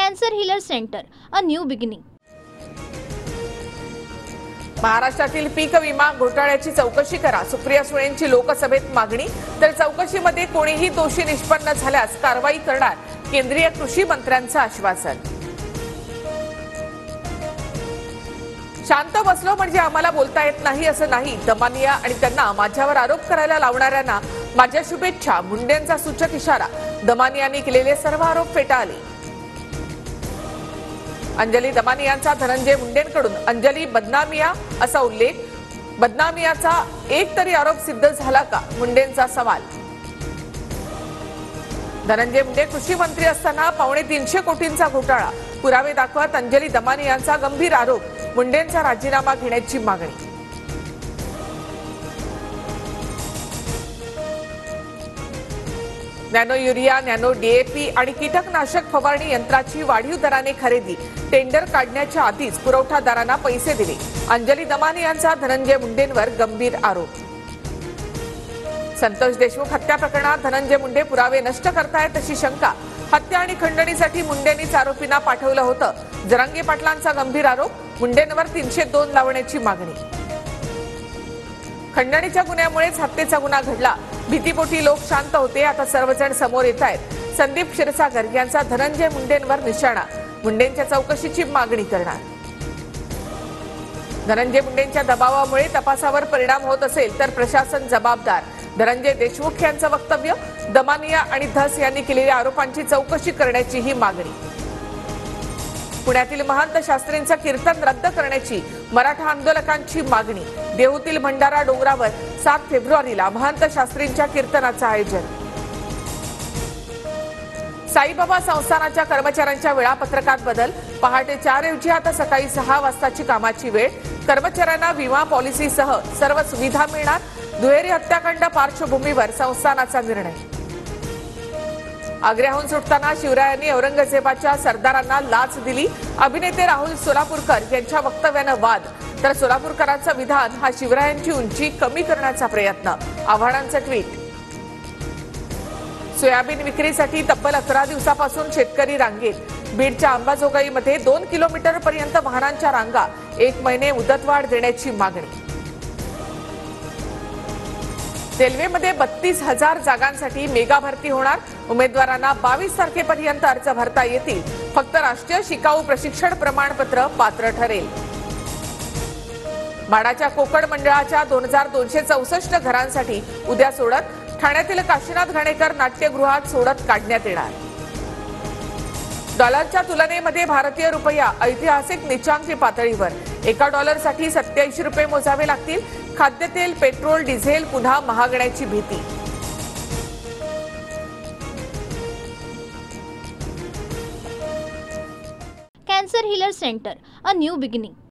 Cancer healer centre, a new beginning. महाराष्ट्रातील पीक विमा घोटाळ्याची चौकशी करा, सुप्रिया सुळेंची लोकसभेत मागणी. तर चौकशीमध्ये कोणीही दोषी निष्पन्न झाल्यास कारवाई करणार, केंद्रीय कृषी मंत्र्यांचं आश्वासन. शांत बसलो म्हणजे आम्हाला बोलता येत नाही असं नाही. दमानिया आणि त्यांना माझ्यावर आरोप करायला लावणाऱ्यांना माझ्या शुभेच्छा, मुंडेंचा सूचक इशारा. दमानियांनी केलेले सर्व आरोप फेटाळले. अंजली दमानियांचा धनंजय मुंडेंकडून अंजली बदनामिया असा उल्लेख. बदनामियाचा एक तरी आरोप सिद्ध झाला का, मुंडेंचा सवाल. धनंजय मुंडे कृषी मंत्री असताना 350 कोटींचा घोटाळा, पुरावे दाखवत अंजली दमानियांचा गंभीर आरोप. मुंडेंचा राजीनामा घेण्याची मागणी. नॅनो युरिया, नॅनो डीएपी आणि कीटकनाशक फवारणी यंत्राची वाढीव दराने खरेदी, टेंडर काढण्याच्या आधीच पुरवठादारांना पैसे दिले. अंजली दमानियांचा धनंजय मुंडेंवर गंभीर आरोप. संतोष देशमुख हत्या प्रकरणात धनंजय मुंडे पुरावे नष्ट करतायत अशी शंका. हत्या आणि खंडणीसाठी मुंडेंनीच आरोपींना पाठवलं होतं. जरांगे पाटलांचा गंभीर आरोप. मुंडेंवर 302 लावण्याची मागणी. खंडणीच्या गुन्ह्यामुळेच हत्येचा गुन्हा घडला. भीतीपोटी लोक शांत होते, आता सर्वजण समोर येत आहेत. संदीप क्षीरसागर यांचा धनंजय मुंडेंवर निशाणा. मुंडेंच्या चौकशीची मागणी करणार. धनंजय मुंडेंच्या दबावामुळे तपासावर परिणाम होत असेल तर प्रशासन जबाबदार. धनंजय देशमुख यांचं वक्तव्य. दमानिया आणि धस यांनी केलेल्या आरोपांची चौकशी करण्याची ही मागणी. पुण्यातील महंत शास्त्रींचं कीर्तन रद्द करण्याची मराठा आंदोलकांची मागणी. देहूतील भंडारा डोंगरावर 7 फेब्रुवारीला महंत शास्त्रींच्या कीर्तनाचं आयोजन. साईबाबा संस्थानाच्या कर्मचाऱ्यांच्या वेळापत्रकात बदल. पहाटे 4 ऐवजी आता सकाळी 6 वाजताची कामाची वेळ. कर्मचाऱ्यांना विमा पॉलिसीसह सर्व सुविधा मिळणार. दुहेरी हत्याकांड पार्श्वभूमीवर संस्थानाचा निर्णय. आग्र्याहून सुटताना शिवरायांनी औरंगजेबाच्या सरदारांना लाच दिली. अभिनेते राहुल सोलापूरकर यांच्या वक्तव्यानं वाद. तर सोलापूरकरांचं विधान हा शिवरायांची उंची कमी करण्याचा प्रयत्न. आव्हाडांचं ट्विट. सोयाबीन विक्रीसाठी तब्बल 11 दिवसापासून शेतकरी रांगेत. बीडच्या अंबाजोगाईमध्ये 2 किलोमीटरपर्यंत वाहनांच्या रांगा. 1 महिने मुदतवाढ देण्याची मागणी. रेल्वेमध्ये 32,000 जागांसाठी मेगा भरती होणार. उमेदवारांना 22 तारखेपर्यंत अर्ज भरता येतील. फक्त राष्ट्रीय शिकाऊ प्रशिक्षण प्रमाणपत्र पात्र ठरेल. माडाच्या कोकण मंडळाच्या 2264 घरांसाठी उद्या सोडत. ठाण्यातील काशीनाथ घाणेकर नाट्यगृहात सोडत काढण्यात येणार. डॉलरच्या तुलनेमध्ये भारतीय रुपया ऐतिहासिक नीचांकी पातळीवर. एका डॉलरसाठी 87 रुपये मोजावे लागतील. खाद्यतेल, पेट्रोल, डिझेल पुन्हा महागण्याची भीती. Cancer healer centre, a new beginning.